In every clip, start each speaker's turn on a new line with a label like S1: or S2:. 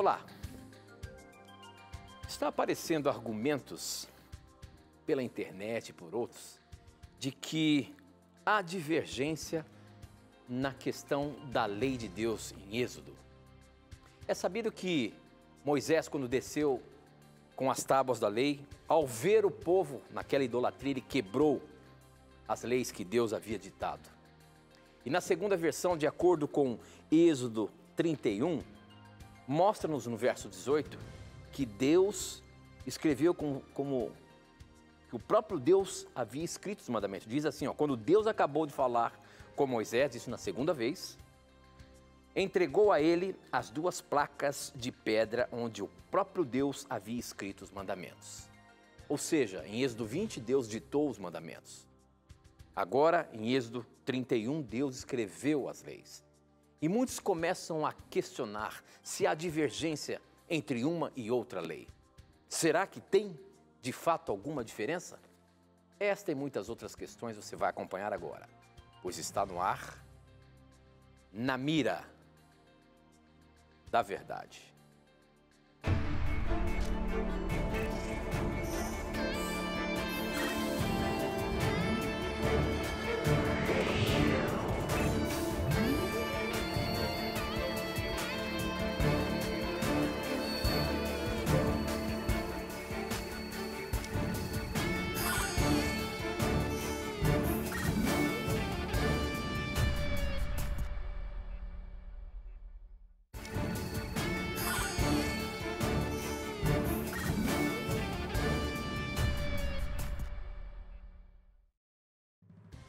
S1: Olá! Está aparecendo argumentos pela internet e por outros de que há divergência na questão da lei de Deus em Êxodo. É sabido que Moisés, quando desceu com as tábuas da lei, ao ver o povo naquela idolatria, ele quebrou as leis que Deus havia ditado. E na segunda versão, de acordo com Êxodo 31, mostra-nos no verso 18 que Deus escreveu como que o próprio Deus havia escrito os mandamentos. Diz assim, quando Deus acabou de falar com Moisés, isso na segunda vez, entregou a ele as duas placas de pedra onde o próprio Deus havia escrito os mandamentos. Ou seja, em Êxodo 20, Deus ditou os mandamentos. Agora, em Êxodo 31, Deus escreveu as leis. E muitos começam a questionar se há divergência entre uma e outra lei. Será que tem, de fato, alguma diferença? Esta e muitas outras questões você vai acompanhar agora, pois está no ar, na mira da verdade.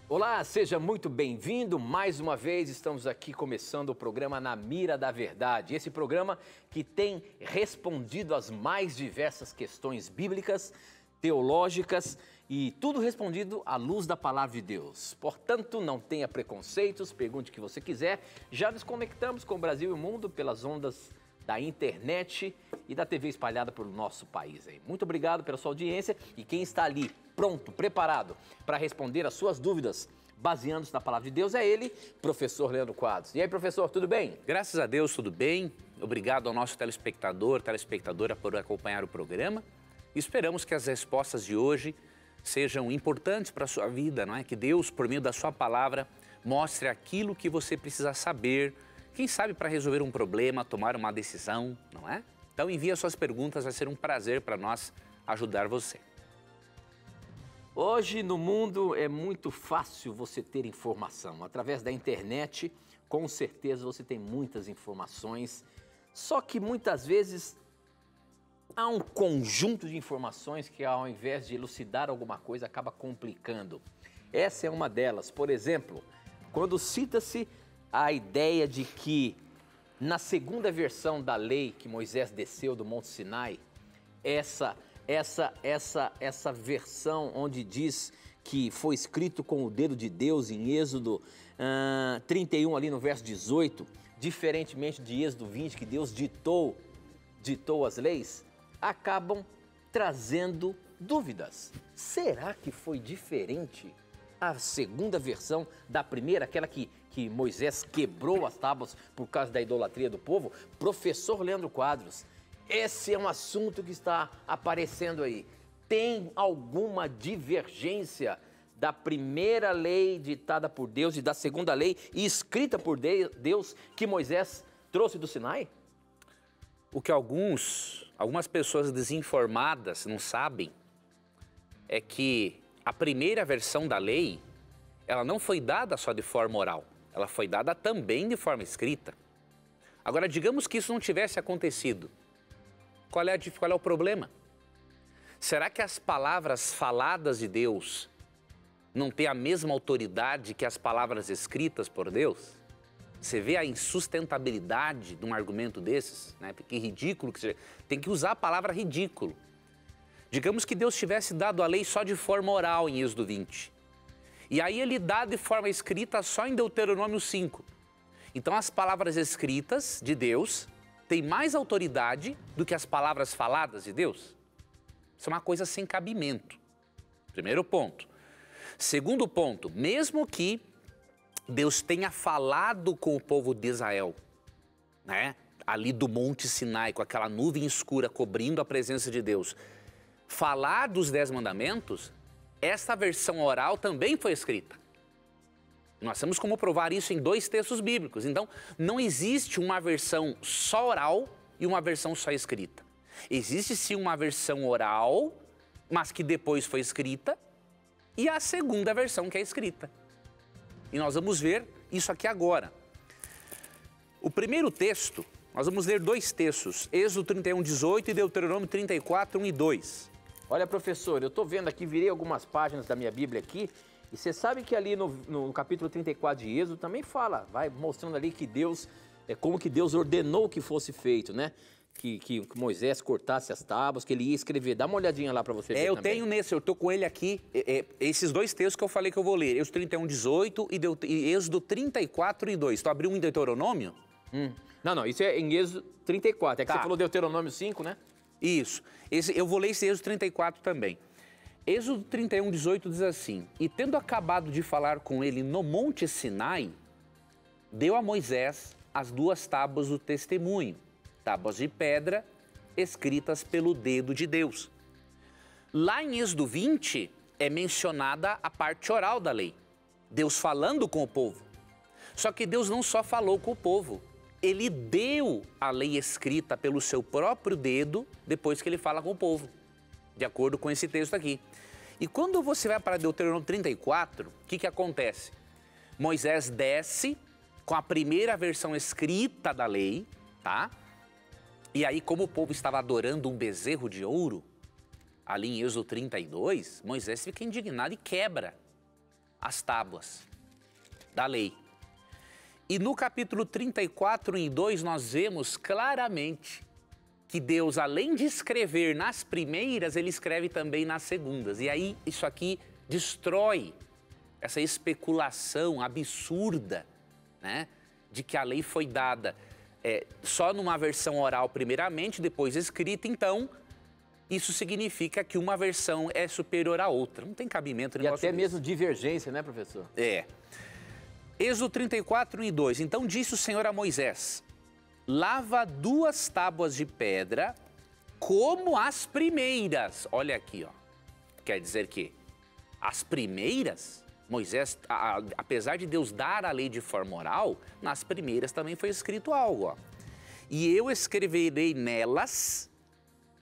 S1: Olá, seja muito bem-vindo. Mais uma vez estamos aqui começando o programa Na Mira da Verdade. Esse programa que tem respondido às mais diversas questões bíblicas, teológicas e tudo respondido à luz da Palavra de Deus. Portanto, não tenha preconceitos, pergunte o que você quiser. Já nos conectamos com o Brasil e o mundo pelas ondas da internet e da TV espalhada pelo nosso país. Muito obrigado pela sua audiência e quem está ali pronto, preparado para responder as suas dúvidas, baseando-se na Palavra de Deus, é ele, professor Leandro Quadros. E aí, professor, tudo bem?
S2: Graças a Deus, tudo bem. Obrigado ao nosso telespectadora por acompanhar o programa. Esperamos que as respostas de hoje sejam importantes para a sua vida, não é? Que Deus, por meio da sua palavra, mostre aquilo que você precisa saber, quem sabe para resolver um problema, tomar uma decisão, não é? Então envie as suas perguntas, vai ser um prazer para nós ajudar você.
S1: Hoje no mundo é muito fácil você ter informação. Através da internet, com certeza você tem muitas informações. Só que muitas vezes há um conjunto de informações que ao invés de elucidar alguma coisa acaba complicando. Essa é uma delas. Por exemplo, quando cita-se a ideia de que na segunda versão da lei que Moisés desceu do Monte Sinai, essa versão onde diz que foi escrito com o dedo de Deus em Êxodo 31, ali no verso 18, diferentemente de Êxodo 20, que Deus ditou as leis, acabam trazendo dúvidas. Será que foi diferente a segunda versão da primeira, aquela que Moisés quebrou as tábuas por causa da idolatria do povo? Professor Leandro Quadros, esse é um assunto que está aparecendo aí. Tem alguma divergência da primeira lei ditada por Deus e da segunda lei e escrita por Deus que Moisés trouxe do Sinai?
S2: O que algumas pessoas desinformadas não sabem é que a primeira versão da lei, ela não foi dada só de forma oral, ela foi dada também de forma escrita. Agora, digamos que isso não tivesse acontecido. Qual é o problema? Será que as palavras faladas de Deus não têm a mesma autoridade que as palavras escritas por Deus? Você vê a insustentabilidade de um argumento desses, né? Porque ridículo que seja. Tem que usar a palavra ridículo. Digamos que Deus tivesse dado a lei só de forma oral em Êxodo 20. E aí ele dá de forma escrita só em Deuteronômio 5. Então as palavras escritas de Deus tem mais autoridade do que as palavras faladas de Deus? Isso é uma coisa sem cabimento. Primeiro ponto. Segundo ponto, mesmo que Deus tenha falado com o povo de Israel, né? ali do Monte Sinai, com aquela nuvem escura cobrindo a presença de Deus, falar dos 10 mandamentos, essa versão oral também foi escrita. Nós temos como provar isso em 2 textos bíblicos. Então, não existe uma versão só oral e uma versão só escrita. Existe sim uma versão oral, mas que depois foi escrita, e a segunda versão que é escrita. E nós vamos ver isso aqui agora. O primeiro texto, nós vamos ler 2 textos, Êxodo 31, 18 e Deuteronômio 34, 1 e 2.
S1: Olha, professor, eu estou vendo aqui, virei algumas páginas da minha Bíblia aqui, e você sabe que ali no capítulo 34 de Êxodo também fala, vai mostrando ali que Deus, como que Deus ordenou que fosse feito, né? Que Moisés cortasse as tábuas, que ele ia escrever. Dá uma olhadinha lá para você ver
S2: eu
S1: também.
S2: tenho nesse, eu estou com ele aqui, esses 2 textos que eu falei que eu vou ler, Êxodo 31, 18 e Êxodo 34 e 2. Tu abriu um em Deuteronômio?
S1: Não, isso é em Êxodo 34, é que
S2: Tá.
S1: você falou Deuteronômio 5, né?
S2: Isso. Eu vou ler esse Êxodo 34 também. Êxodo 31, 18 diz assim: E tendo acabado de falar com ele no Monte Sinai, deu a Moisés as 2 tábuas do testemunho, tábuas de pedra, escritas pelo dedo de Deus. Lá em Êxodo 20 é mencionada a parte oral da lei, Deus falando com o povo. Só que Deus não só falou com o povo, ele deu a lei escrita pelo seu próprio dedo depois que ele fala com o povo, de acordo com esse texto aqui. E quando você vai para Deuteronômio 34, o que acontece? Moisés desce com a primeira versão escrita da lei, tá? E aí, como o povo estava adorando um bezerro de ouro, ali em Êxodo 32, Moisés fica indignado e quebra as tábuas da lei. E no capítulo 34, em 2, nós vemos claramente que Deus, além de escrever nas primeiras, ele escreve também nas segundas. E aí, isso aqui destrói essa especulação absurda, né, de que a lei foi dada só numa versão oral primeiramente, depois escrita. Então, isso significa que uma versão é superior à outra. Não tem cabimento.
S1: E até mesmo divergência, né, professor?
S2: Êxodo 34, 1 e 2. Então disse o Senhor a Moisés: lava 2 tábuas de pedra como as primeiras. Olha aqui, ó. Quer dizer que as primeiras, Moisés, apesar de Deus dar a lei de forma oral, nas primeiras também foi escrito algo, ó. E eu escreverei nelas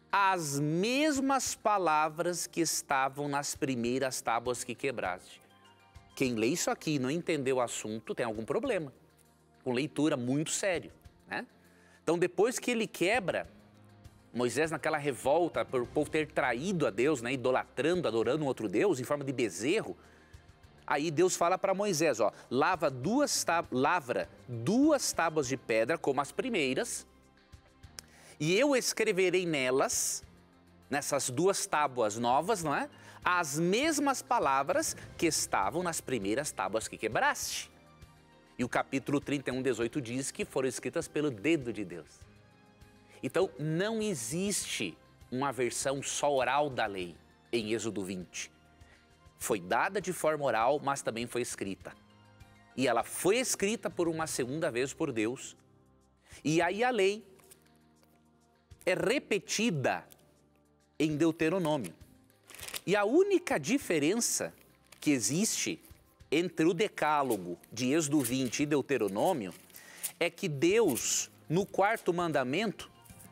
S2: as mesmas palavras que estavam nas primeiras tábuas que quebraste. Quem lê isso aqui e não entendeu o assunto tem algum problema, com leitura muito sério, né? Então, depois que ele quebra, Moisés, naquela revolta por o povo ter traído a Deus, né, idolatrando, adorando um outro Deus em forma de bezerro, aí Deus fala para Moisés, ó, lavra 2 tábuas de pedra como as primeiras, e eu escreverei nelas, nessas 2 tábuas novas, não é? As mesmas palavras que estavam nas primeiras tábuas que quebraste. E o capítulo 31, 18 diz que foram escritas pelo dedo de Deus. Então, não existe uma versão só oral da lei em Êxodo 20. Foi dada de forma oral, mas também foi escrita. E ela foi escrita por uma segunda vez por Deus. E aí a lei é repetida em Deuteronômio. E a única diferença que existe entre o decálogo de Êxodo 20 e Deuteronômio é que Deus, no 4º mandamento,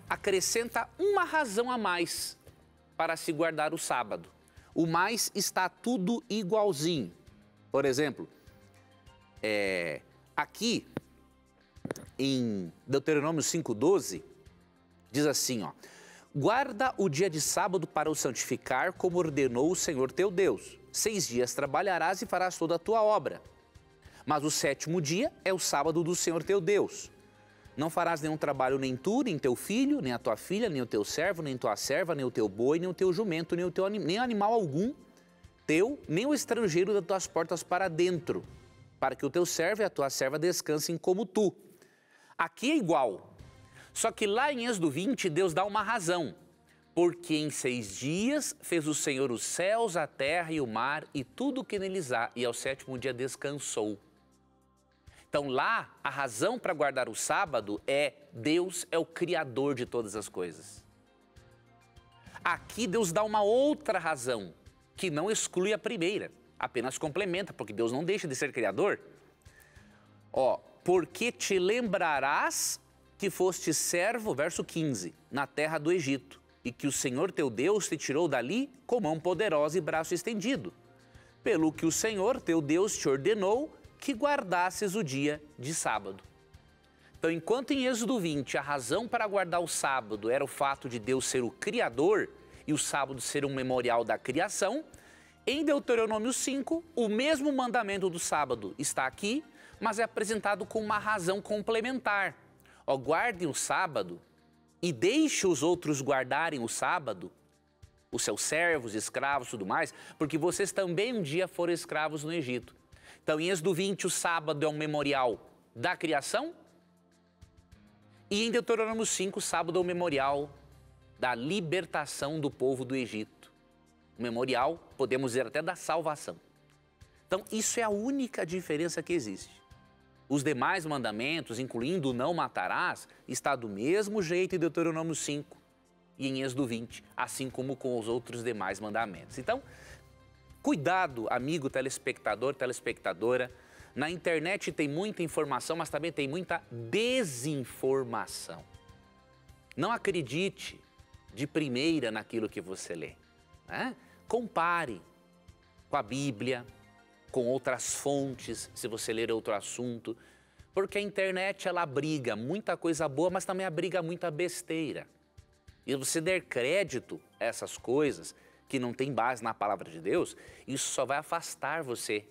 S2: acrescenta uma razão a mais para se guardar o sábado. O mais está tudo igualzinho. Por exemplo, aqui em Deuteronômio 5,12, diz assim, ó: guarda o dia de sábado para o santificar, como ordenou o Senhor teu Deus. 6 dias trabalharás e farás toda a tua obra. Mas o 7º dia é o sábado do Senhor teu Deus. Não farás nenhum trabalho, nem tu, nem teu filho, nem a tua filha, nem o teu servo, nem tua serva, nem o teu boi, nem o teu jumento, nem animal algum teu, nem o estrangeiro das tuas portas para dentro, para que o teu servo e a tua serva descansem como tu. Aqui é igual. Só que lá em Êxodo 20, Deus dá uma razão. Porque em 6 dias fez o Senhor os céus, a terra e o mar e tudo o que neles há, e ao 7º dia descansou. Então lá, a razão para guardar o sábado é Deus é o criador de todas as coisas. Aqui Deus dá uma outra razão, que não exclui a primeira, apenas complementa, porque Deus não deixa de ser criador. Ó, porque te lembrarás que foste servo, verso 15, na terra do Egito, e que o Senhor teu Deus te tirou dali com mão poderosa e braço estendido, pelo que o Senhor teu Deus te ordenou que guardasses o dia de sábado. Então, enquanto em Êxodo 20 a razão para guardar o sábado era o fato de Deus ser o Criador e o sábado ser um memorial da criação, em Deuteronômio 5, o mesmo mandamento do sábado está aqui, mas é apresentado com uma razão complementar. Ó, guardem o sábado e deixe os outros guardarem o sábado, os seus servos, escravos e tudo mais, porque vocês também um dia foram escravos no Egito. Então, em Êxodo 20, o sábado é um memorial da criação, e em Deuteronômio 5, o sábado é um memorial da libertação do povo do Egito. Um memorial, podemos dizer até da salvação. Então, isso é a única diferença que existe. Os demais mandamentos, incluindo o não matarás, está do mesmo jeito em Deuteronômio 5 e em Êxodo 20, assim como com os outros demais mandamentos. Então, cuidado, amigo telespectador, telespectadora. Na internet tem muita informação, mas também tem muita desinformação. Não acredite de primeira naquilo que você lê, né? Compare com a Bíblia, com outras fontes, se você ler outro assunto, porque a internet ela abriga muita coisa boa, mas também abriga muita besteira. E você der crédito a essas coisas que não tem base na palavra de Deus, isso só vai afastar você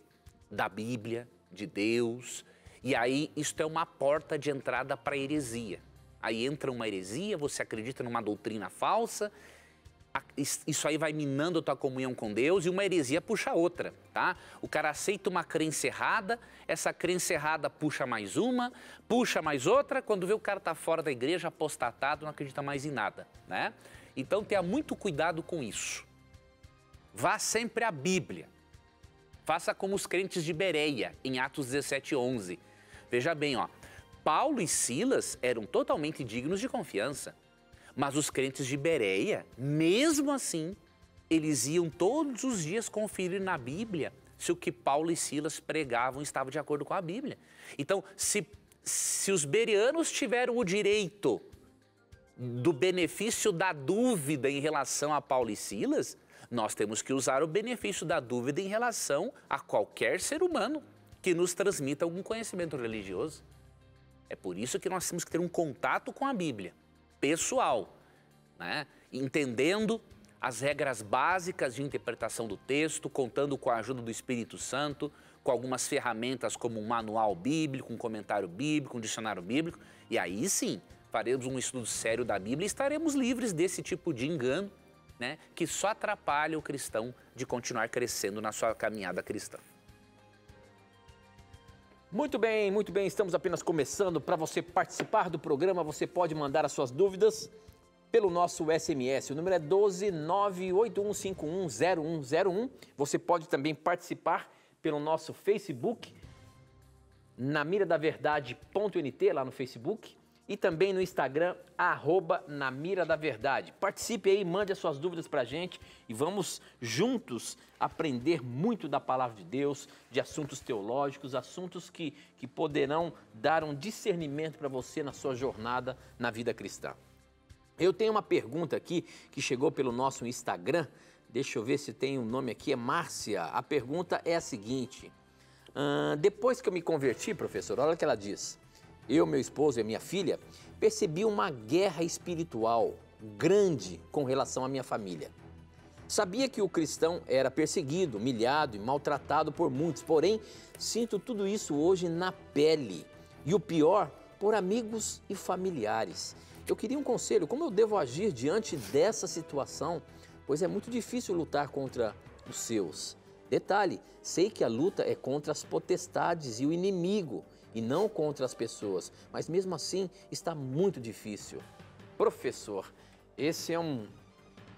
S2: da Bíblia, de Deus, e aí isto é uma porta de entrada para a heresia. Aí entra uma heresia, você acredita numa doutrina falsa, isso aí vai minando a tua comunhão com Deus e uma heresia puxa outra, tá? O cara aceita uma crença errada, essa crença errada puxa mais uma, puxa mais outra, quando vê o cara tá fora da igreja, apostatado, não acredita mais em nada, né? Então tenha muito cuidado com isso. Vá sempre à Bíblia. Faça como os crentes de Bereia, em Atos 17:11. Veja bem, ó, Paulo e Silas eram totalmente dignos de confiança. Mas os crentes de Bereia, mesmo assim, eles iam todos os dias conferir na Bíblia se o que Paulo e Silas pregavam estava de acordo com a Bíblia. Então, se os bereanos tiveram o direito do benefício da dúvida em relação a Paulo e Silas, nós temos que usar o benefício da dúvida em relação a qualquer ser humano que nos transmita algum conhecimento religioso. É por isso que nós temos que ter um contato com a Bíblia, pessoal, né? Entendendo as regras básicas de interpretação do texto, contando com a ajuda do Espírito Santo, com algumas ferramentas como um manual bíblico, um comentário bíblico, um dicionário bíblico, e aí sim faremos um estudo sério da Bíblia e estaremos livres desse tipo de engano, né, que só atrapalha o cristão de continuar crescendo na sua caminhada cristã.
S1: Muito bem, estamos apenas começando. Para você participar do programa, você pode mandar as suas dúvidas pelo nosso SMS. O número é 12981510101. Você pode também participar pelo nosso Facebook, namiradaverdade.nt, lá no Facebook. E também no Instagram, @namiradaverdade. Participe aí, mande as suas dúvidas para a gente e vamos juntos aprender muito da Palavra de Deus, de assuntos teológicos, assuntos que poderão dar um discernimento para você na sua jornada na vida cristã. Eu tenho uma pergunta aqui que chegou pelo nosso Instagram, deixa eu ver se tem um nome aqui, é Márcia. A pergunta é a seguinte, depois que eu me converti, professor, olha o que ela diz. Eu, meu esposo e a minha filha, percebi uma guerra espiritual grande com relação à minha família. Sabia que o cristão era perseguido, humilhado e maltratado por muitos, porém, sinto tudo isso hoje na pele. E o pior, por amigos e familiares. Eu queria um conselho, como eu devo agir diante dessa situação? Pois é muito difícil lutar contra os seus. Detalhe, sei que a luta é contra as potestades e o inimigo, e não contra as pessoas, mas mesmo assim está muito difícil. Professor, esse é um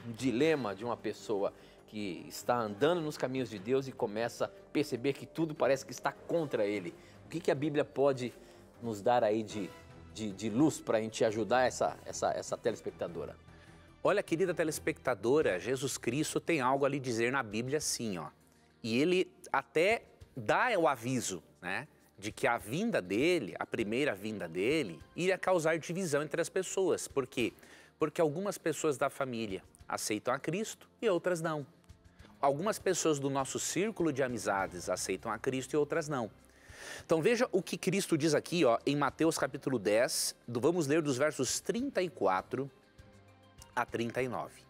S1: dilema de uma pessoa que está andando nos caminhos de Deus e começa a perceber que tudo parece que está contra ele. O que a Bíblia pode nos dar aí de luz para a gente ajudar essa telespectadora?
S2: Olha, querida telespectadora, Jesus Cristo tem algo a lhe dizer na Bíblia sim, ó. E ele até dá o aviso, né, de que a vinda dele, a primeira vinda dele, iria causar divisão entre as pessoas. Por quê? Porque algumas pessoas da família aceitam a Cristo e outras não. Algumas pessoas do nosso círculo de amizades aceitam a Cristo e outras não. Então veja o que Cristo diz aqui, ó, em Mateus capítulo 10, vamos ler dos versos 34 a 39.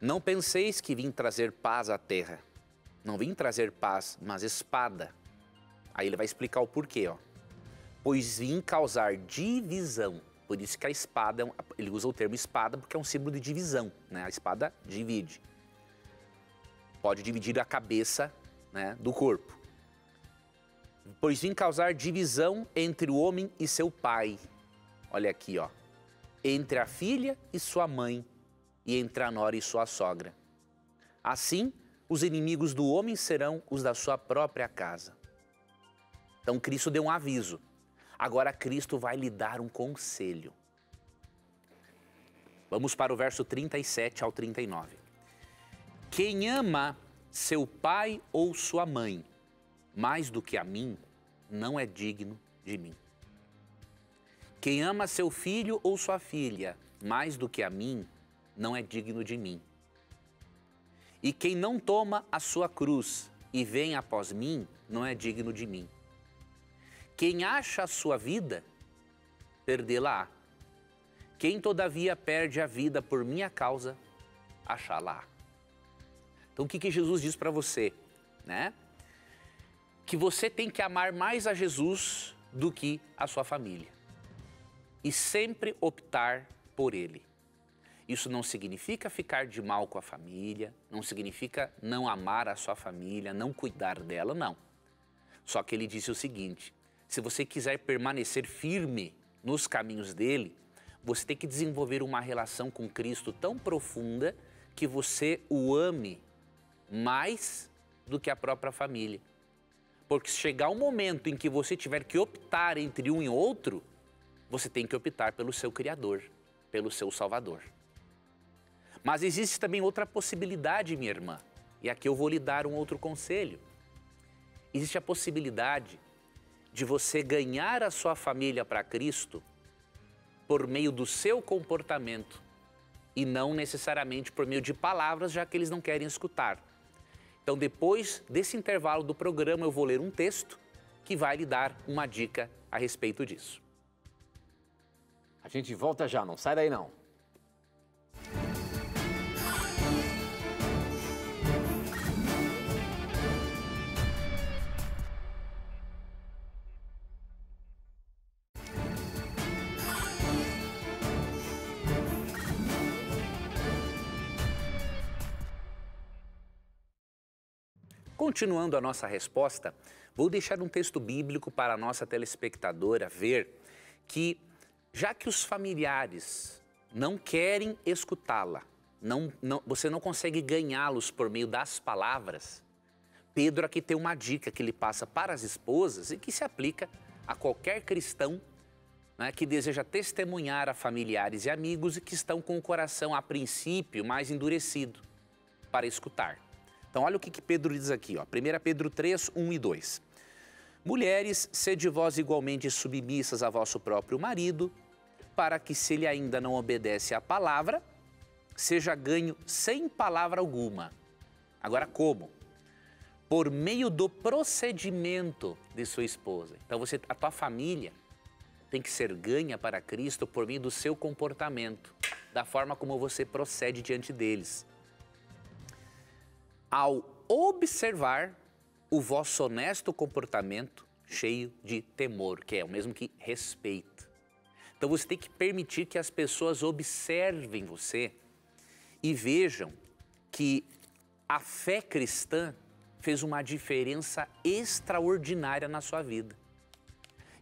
S2: Não penseis que vim trazer paz à terra. Não vim trazer paz, mas espada. Aí ele vai explicar o porquê, ó. Pois vim causar divisão. Por isso que a espada, ele usa o termo espada porque é um símbolo de divisão, né? A espada divide. Pode dividir a cabeça, né, do corpo. Pois vim causar divisão entre o homem e seu pai. Olha aqui, ó. Entre a filha e sua mãe, e entre a nora e sua sogra. Assim, os inimigos do homem serão os da sua própria casa. Então Cristo deu um aviso. Agora Cristo vai lhe dar um conselho. Vamos para o verso 37 ao 39. Quem ama seu pai ou sua mãe mais do que a mim, não é digno de mim. Quem ama seu filho ou sua filha mais do que a mim, não é digno de mim. E quem não toma a sua cruz e vem após mim, não é digno de mim. Quem acha a sua vida, perdê-la-á. Quem todavia perde a vida por minha causa, achá-la-á. Então o que Jesus diz para você, né? Que você tem que amar mais a Jesus do que a sua família. E sempre optar por Ele. Isso não significa ficar de mal com a família, não significa não amar a sua família, não cuidar dela, não. Só que ele disse o seguinte, se você quiser permanecer firme nos caminhos dele, você tem que desenvolver uma relação com Cristo tão profunda que você o ame mais do que a própria família. Porque se chegar um momento em que você tiver que optar entre um e outro, você tem que optar pelo seu Criador, pelo seu Salvador. Mas existe também outra possibilidade, minha irmã, e aqui eu vou lhe dar um outro conselho. Existe a possibilidade de você ganhar a sua família para Cristo por meio do seu comportamento e não necessariamente por meio de palavras, já que eles não querem escutar. Então, depois desse intervalo do programa, eu vou ler um texto que vai lhe dar uma dica a respeito disso.
S1: A gente volta já, não sai daí não.
S2: Continuando a nossa resposta, vou deixar um texto bíblico para a nossa telespectadora ver que, já que os familiares não querem escutá-la, você não consegue ganhá-los por meio das palavras, Pedro aqui tem uma dica que ele passa para as esposas e que se aplica a qualquer cristão, né, que deseja testemunhar a familiares e amigos e que estão com o coração, a princípio, mais endurecido para escutar. Então, olha o que Pedro diz aqui, ó, 1 Pedro 3, 1 e 2. Mulheres, sede vós igualmente submissas a vosso próprio marido, para que, se ele ainda não obedece à palavra, seja ganho sem palavra alguma. Agora, como? Por meio do procedimento de sua esposa. Então, a tua família tem que ser ganha para Cristo por meio do seu comportamento, da forma como você procede diante deles. Ao observar o vosso honesto comportamento cheio de temor, que é o mesmo que respeito. Então você tem que permitir que as pessoas observem você e vejam que a fé cristã fez uma diferença extraordinária na sua vida.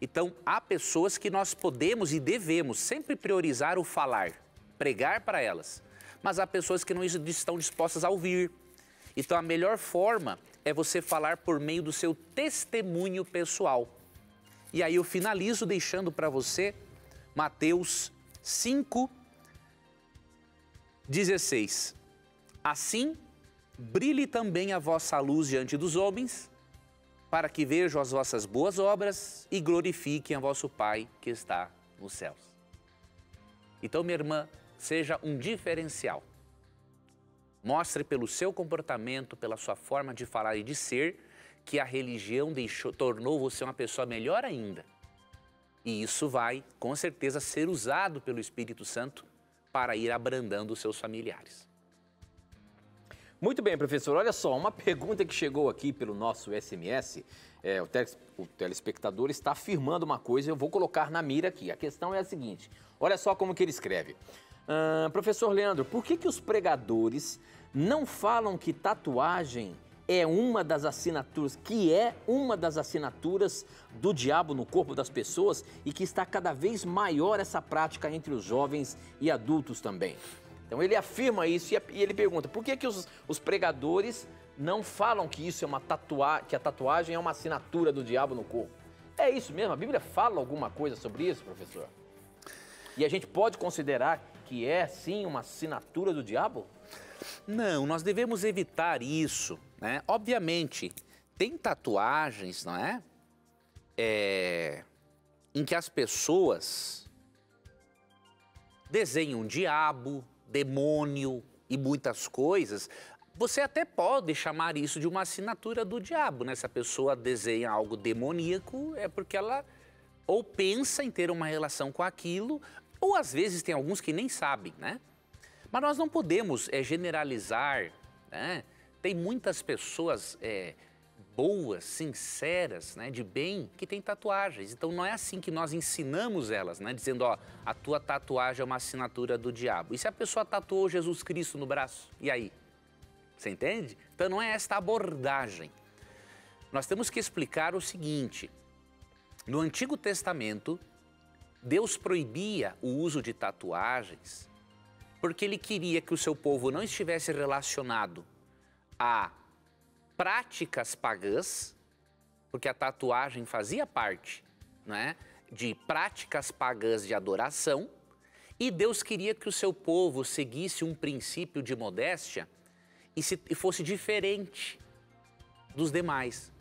S2: Então há pessoas que nós podemos e devemos sempre priorizar o falar, pregar para elas, mas há pessoas que não estão dispostas a ouvir. Então, a melhor forma é você falar por meio do seu testemunho pessoal. E aí eu finalizo deixando para você Mateus 5:16. Assim, brilhe também a vossa luz diante dos homens, para que vejam as vossas boas obras e glorifiquem a vosso Pai que está nos céus. Então, minha irmã, seja um diferencial. Mostre pelo seu comportamento, pela sua forma de falar e de ser, que a religião tornou você uma pessoa melhor ainda. E isso vai, com certeza, ser usado pelo Espírito Santo para ir abrandando os seus familiares.
S1: Muito bem, professor. Olha só, uma pergunta que chegou aqui pelo nosso SMS. O telespectador está afirmando uma coisa, eu vou colocar na mira aqui. A questão é a seguinte, olha só como que ele escreve. Professor Leandro, por que os pregadores não falam que tatuagem é uma das assinaturas do diabo no corpo das pessoas e que está cada vez maior essa prática entre os jovens e adultos também? Então ele afirma isso e ele pergunta, por que os pregadores não falam que isso é que a tatuagem é uma assinatura do diabo no corpo? É isso mesmo? A Bíblia fala alguma coisa sobre isso, professor? E a gente pode considerar que é, sim, uma assinatura do diabo?
S2: Não, nós devemos evitar isso, né? Obviamente, tem tatuagens, não é? Em que as pessoas desenham diabo, demônio e muitas coisas. Você até pode chamar isso de uma assinatura do diabo, né? Se a pessoa desenha algo demoníaco, é porque ela ou pensa em ter uma relação com aquilo, ou às vezes tem alguns que nem sabem, né? Mas nós não podemos generalizar, né? Tem muitas pessoas boas, sinceras, né, de bem, que têm tatuagens. Então não é assim que nós ensinamos elas, né? Dizendo, ó, a tua tatuagem é uma assinatura do diabo. E se a pessoa tatuou Jesus Cristo no braço? E aí? Você entende? Então não é esta abordagem. Nós temos que explicar o seguinte. No Antigo Testamento, Deus proibia o uso de tatuagens porque Ele queria que o seu povo não estivesse relacionado a práticas pagãs, porque a tatuagem fazia parte, né, de práticas pagãs de adoração, e Deus queria que o seu povo seguisse um princípio de modéstia e fosse diferente dos demais.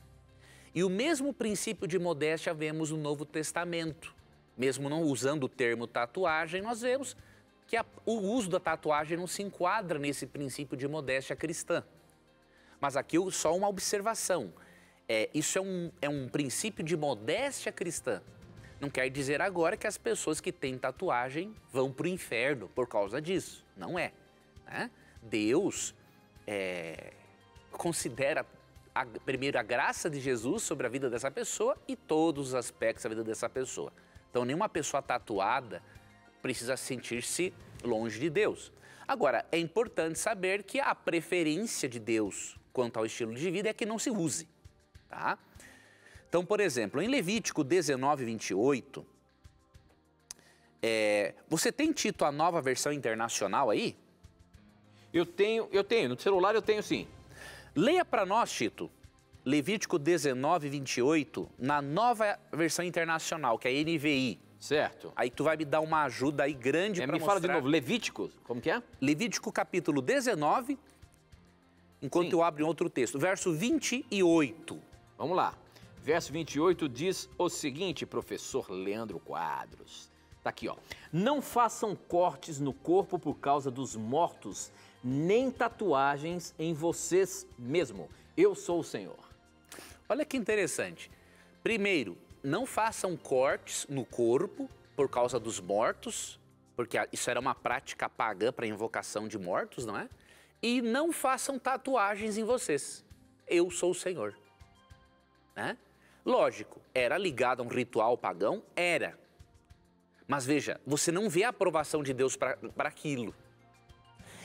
S2: E o mesmo princípio de modéstia vemos no Novo Testamento. Mesmo não usando o termo tatuagem, nós vemos que o uso da tatuagem não se enquadra nesse princípio de modéstia cristã. Mas aqui só uma observação. Isso é um princípio de modéstia cristã. Não quer dizer agora que as pessoas que têm tatuagem vão para o inferno por causa disso. Não é, né? Deus considera primeiro a graça de Jesus sobre a vida dessa pessoa e todos os aspectos da vida dessa pessoa. Então, nenhuma pessoa tatuada precisa sentir-se longe de Deus. Agora, é importante saber que a preferência de Deus quanto ao estilo de vida é que não se use, tá? Então, por exemplo, em Levítico 19:28, você tem, Tito, a nova versão internacional aí?
S1: Eu tenho, no celular eu tenho sim.
S2: Leia para nós, Tito, Levítico 19:28, na nova versão internacional, que é a NVI.
S1: Certo.
S2: Aí tu vai me dar uma ajuda aí grande para mostrar.
S1: Me fala de novo, Levítico, como que é?
S2: Levítico capítulo 19, enquanto eu abro em outro texto, verso 28.
S1: Vamos lá. Verso 28 diz o seguinte, professor Leandro Quadros. Tá aqui, ó. Não façam cortes no corpo por causa dos mortos, nem tatuagens em vocês mesmo. Eu sou o Senhor.
S2: Olha que interessante. Primeiro, não façam cortes no corpo por causa dos mortos, porque isso era uma prática pagã para invocação de mortos, não é? E não façam tatuagens em vocês. Eu sou o Senhor. Né? Lógico, era ligado a um ritual pagão? Era. Mas veja, você não vê a aprovação de Deus para aquilo.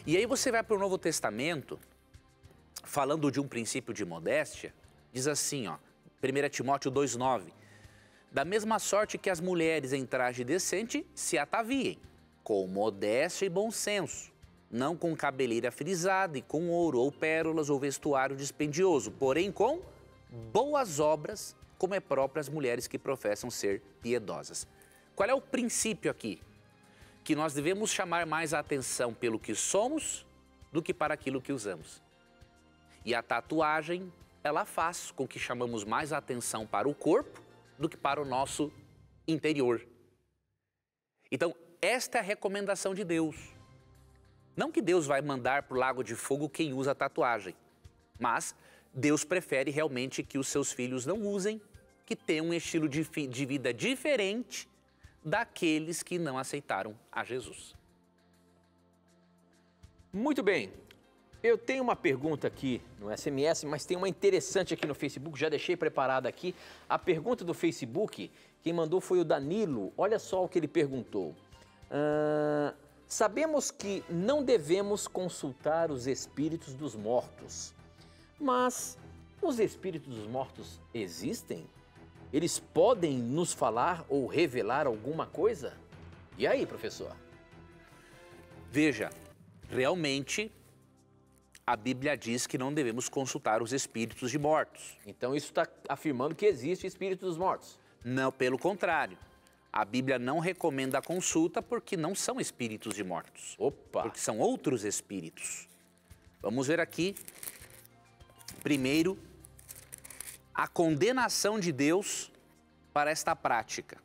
S2: E aí você vai para o Novo Testamento, falando de um princípio de modéstia, diz assim, ó, 1 Timóteo 2:9. Da mesma sorte que as mulheres em traje decente se ataviem, com modéstia e bom senso, não com cabeleira frisada e com ouro ou pérolas ou vestuário dispendioso, porém com boas obras, como é próprio às mulheres que professam ser piedosas. Qual é o princípio aqui? Que nós devemos chamar mais a atenção pelo que somos do que para aquilo que usamos. E a tatuagem, ela faz com que chamamos mais a atenção para o corpo do que para o nosso interior. Então, esta é a recomendação de Deus. Não que Deus vai mandar para o lago de fogo quem usa tatuagem, mas Deus prefere realmente que os seus filhos não usem, que tenham um estilo de vida diferente daqueles que não aceitaram a Jesus.
S1: Muito bem. Eu tenho uma pergunta aqui no SMS, mas tem uma interessante aqui no Facebook, já deixei preparada aqui. A pergunta do Facebook, quem mandou foi o Danilo. Olha só o que ele perguntou. Sabemos que não devemos consultar os espíritos dos mortos, mas os espíritos dos mortos existem? Eles podem nos falar ou revelar alguma coisa? E aí, professor?
S2: Veja, realmente a Bíblia diz que não devemos consultar os espíritos de mortos.
S1: Então isso está afirmando que existe espírito dos mortos?
S2: Não, pelo contrário. A Bíblia não recomenda a consulta porque não são espíritos de mortos.
S1: Opa!
S2: Porque são outros espíritos. Vamos ver aqui, primeiro, a condenação de Deus para esta prática.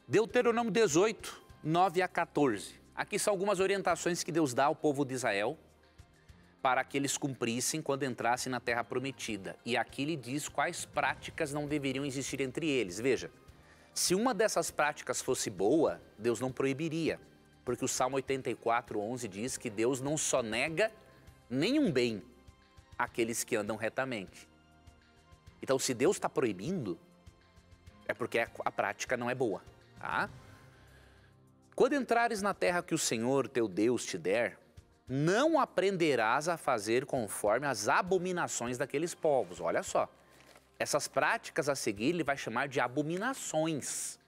S2: Deuteronômio 18, 9 a 14. Aqui são algumas orientações que Deus dá ao povo de Israel para que eles cumprissem quando entrassem na terra prometida. E aqui ele diz quais práticas não deveriam existir entre eles. Veja, se uma dessas práticas fosse boa, Deus não proibiria, porque o Salmo 84, 11 diz que Deus não só nega nenhum bem àqueles que andam retamente. Então, se Deus está proibindo, é porque a prática não é boa, tá? Quando entrares na terra que o Senhor, teu Deus, te der, não aprenderás a fazer conforme as abominações daqueles povos. Olha só, essas práticas a seguir ele vai chamar de abominações.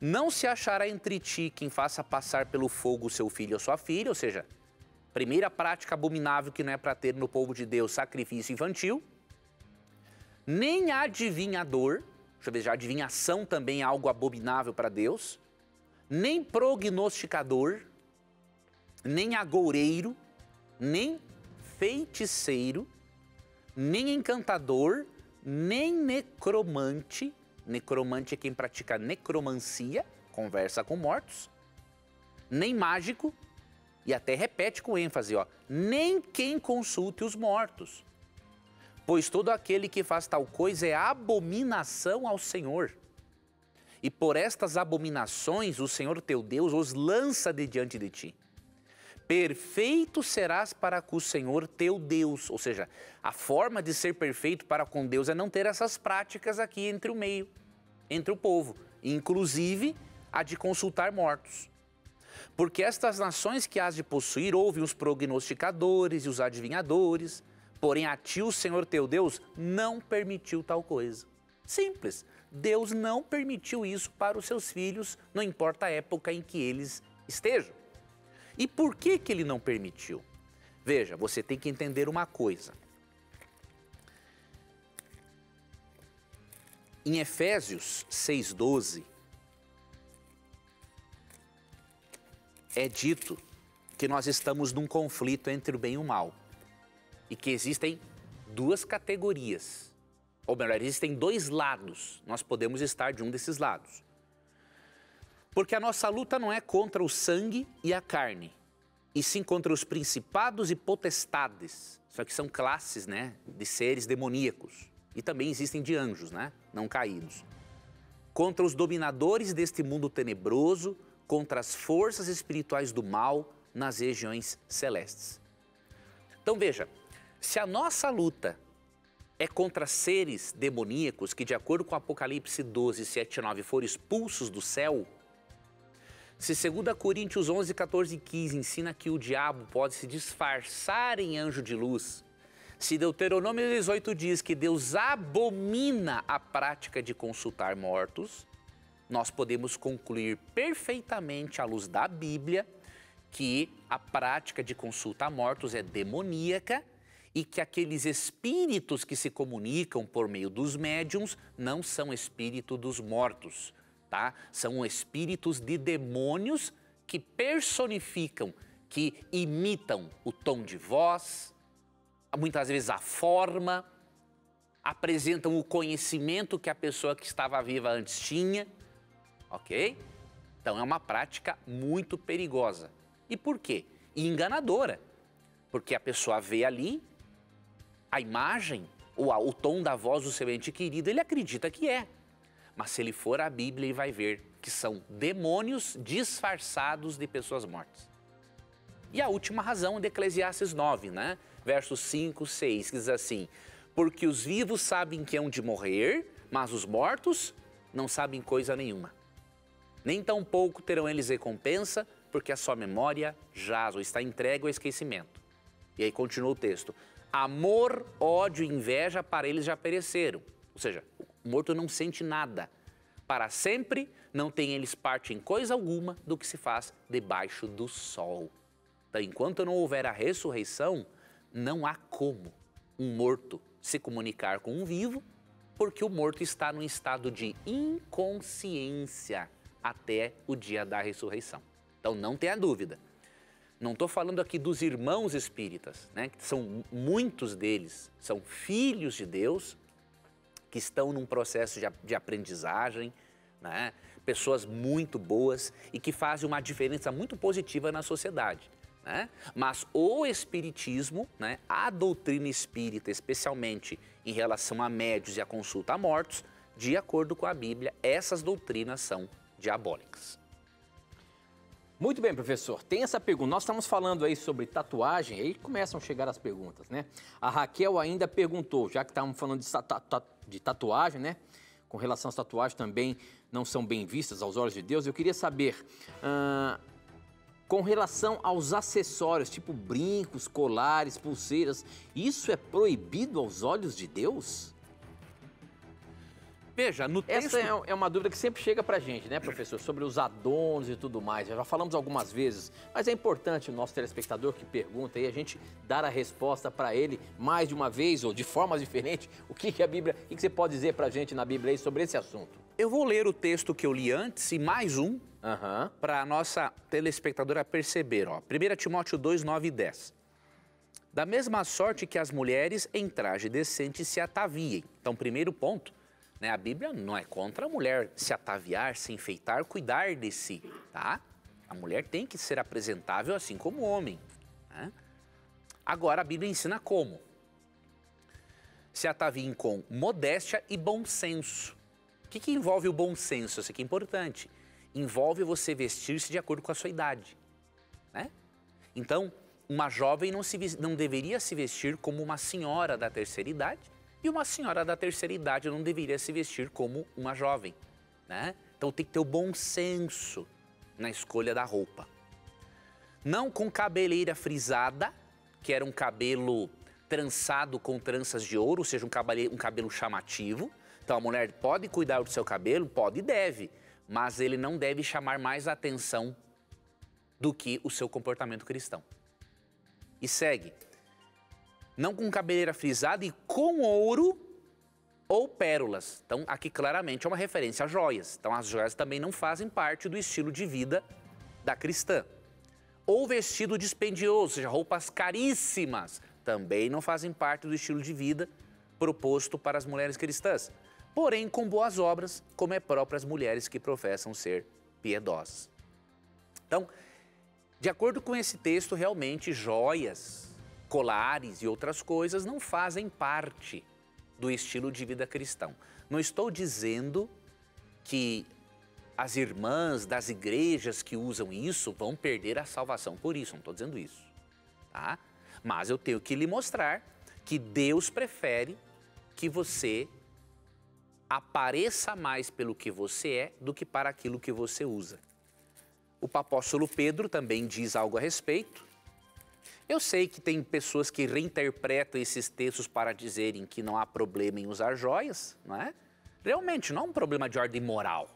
S2: Não se achará entre ti quem faça passar pelo fogo o seu filho ou sua filha, ou seja, primeira prática abominável que não é para ter no povo de Deus, sacrifício infantil, nem adivinhador, deixa eu ver, já adivinhação também é algo abominável para Deus, nem prognosticador, nem agoureiro, nem feiticeiro, nem encantador, nem necromante. Necromante é quem pratica necromancia, conversa com mortos, nem mágico, e até repete com ênfase, ó, nem quem consulte os mortos. Pois todo aquele que faz tal coisa é abominação ao Senhor. E por estas abominações o Senhor teu Deus os lança de diante de ti. Perfeito serás para com o Senhor teu Deus. Ou seja, a forma de ser perfeito para com Deus é não ter essas práticas aqui entre o meio, entre o povo. Inclusive a de consultar mortos. Porque estas nações que has de possuir ouvem os prognosticadores e os adivinhadores, porém a ti o Senhor teu Deus não permitiu tal coisa. Simples. Deus não permitiu isso para os seus filhos, não importa a época em que eles estejam. E por que que ele não permitiu? Veja, você tem que entender uma coisa. Em Efésios 6,12, é dito que nós estamos num conflito entre o bem e o mal. E que existem duas categorias. Ou melhor, existem dois lados. Nós podemos estar de um desses lados. Porque a nossa luta não é contra o sangue e a carne, e sim contra os principados e potestades. Só que são classes, né, de seres demoníacos. E também existem de anjos, né, não caídos. Contra os dominadores deste mundo tenebroso, contra as forças espirituais do mal nas regiões celestes. Então veja, se a nossa luta é contra seres demoníacos que, de acordo com Apocalipse 12, 7 e 9, foram expulsos do céu, se 2 Coríntios 11, 14 e 15 ensina que o diabo pode se disfarçar em anjo de luz, se Deuteronômio 18 diz que Deus abomina a prática de consultar mortos, nós podemos concluir perfeitamente à luz da Bíblia que a prática de consulta a mortos é demoníaca e que aqueles espíritos que se comunicam por meio dos médiuns não são espíritos dos mortos, tá? São espíritos de demônios que personificam, que imitam o tom de voz, muitas vezes a forma, apresentam o conhecimento que a pessoa que estava viva antes tinha, ok? Então é uma prática muito perigosa. E por quê? E enganadora, porque a pessoa vê ali a imagem ou o tom da voz do seu ente querido, ele acredita que é. Mas se ele for à Bíblia, ele vai ver que são demônios disfarçados de pessoas mortas. E a última razão é de Eclesiastes 9, né? Versos 5, 6, que diz assim: porque os vivos sabem que hão de morrer, mas os mortos não sabem coisa nenhuma. Nem tampouco terão eles recompensa, porque a sua memória jaz ou está entregue ao esquecimento. E aí continua o texto: amor, ódio e inveja para eles já pereceram. Ou seja, o morto não sente nada. Para sempre não tem eles parte em coisa alguma do que se faz debaixo do sol. Então, enquanto não houver a ressurreição, não há como um morto se comunicar com um vivo, porque o morto está num estado de inconsciência até o dia da ressurreição. Então não tenha dúvida. Não estou falando aqui dos irmãos espíritas, né? Que são muitos deles, são filhos de Deus, que estão num processo de aprendizagem, né? Pessoas muito boas e que fazem uma diferença muito positiva na sociedade. Né? Mas o espiritismo, né, a doutrina espírita, especialmente em relação a médios e a consulta a mortos, de acordo com a Bíblia, essas doutrinas são diabólicas.
S1: Muito bem, professor. Tem essa pergunta. Nós estamos falando aí sobre tatuagem, aí começam a chegar as perguntas, né? A Raquel ainda perguntou, já que estávamos falando de tatuagem, né? Com relação às tatuagens também não são bem vistas aos olhos de Deus. Eu queria saber... com relação aos acessórios, tipo brincos, colares, pulseiras, isso é proibido aos olhos de Deus?
S2: Veja, no texto...
S1: Essa é uma dúvida que sempre chega pra gente, né, professor? Sobre os adornos e tudo mais. Já falamos algumas vezes, mas é importante o nosso telespectador que pergunta aí, a gente dar a resposta para ele mais de uma vez ou de formas diferentes. O que a Bíblia, o que você pode dizer pra gente na Bíblia aí sobre esse assunto?
S2: Eu vou ler o texto que eu li antes e mais um, para a nossa telespectadora perceber. Ó. 1 Timóteo 2, 9 e 10. Da mesma sorte que as mulheres em traje decente se ataviem. Então, primeiro ponto, né, a Bíblia não é contra a mulher se ataviar, se enfeitar, cuidar de si, tá? A mulher tem que ser apresentável assim como o homem. Né? Agora, a Bíblia ensina como. Se ataviem com modéstia e bom senso. O que envolve o bom senso? Isso aqui é importante. Envolve você vestir-se de acordo com a sua idade. Né? Então, uma jovem não deveria se vestir como uma senhora da terceira idade e uma senhora da terceira idade não deveria se vestir como uma jovem. Né? Então, tem que ter o bom senso na escolha da roupa. Não com cabeleira frisada, que era um cabelo trançado com tranças de ouro, ou seja, um cabelo chamativo. Então, a mulher pode cuidar do seu cabelo, pode e deve, mas ele não deve chamar mais atenção do que o seu comportamento cristão. E segue. Não com cabeleira frisada e com ouro ou pérolas. Então, aqui claramente é uma referência a joias. Então, as joias também não fazem parte do estilo de vida da cristã. Ou vestido dispendioso, ou seja, roupas caríssimas, também não fazem parte do estilo de vida proposto para as mulheres cristãs. Porém, com boas obras, como é próprio as mulheres que professam ser piedosas. Então, de acordo com esse texto, realmente joias, colares e outras coisas não fazem parte do estilo de vida cristão. Não estou dizendo que as irmãs das igrejas que usam isso vão perder a salvação por isso, não estou dizendo isso, tá? Mas eu tenho que lhe mostrar que Deus prefere que você apareça mais pelo que você é do que para aquilo que você usa. O apóstolo Pedro também diz algo a respeito. Eu sei que tem pessoas que reinterpretam esses textos para dizerem que não há problema em usar joias, não é? Realmente não é um problema de ordem moral.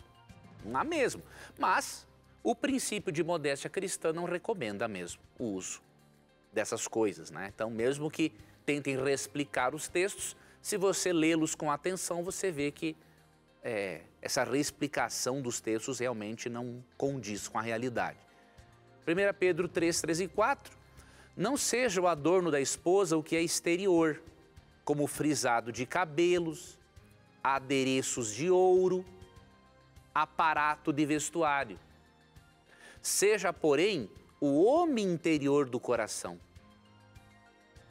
S2: não há mesmo. Mas o princípio de modéstia cristã não recomenda mesmo o uso dessas coisas, né? Então, mesmo que tentem reexplicar os textos, se você lê-los com atenção, você vê que essa reexplicação dos textos realmente não condiz com a realidade. 1 Pedro 3, 3 e 4. Não seja o adorno da esposa o que é exterior, como o frisado de cabelos, adereços de ouro, aparato de vestuário. Seja, porém, o homem interior do coração,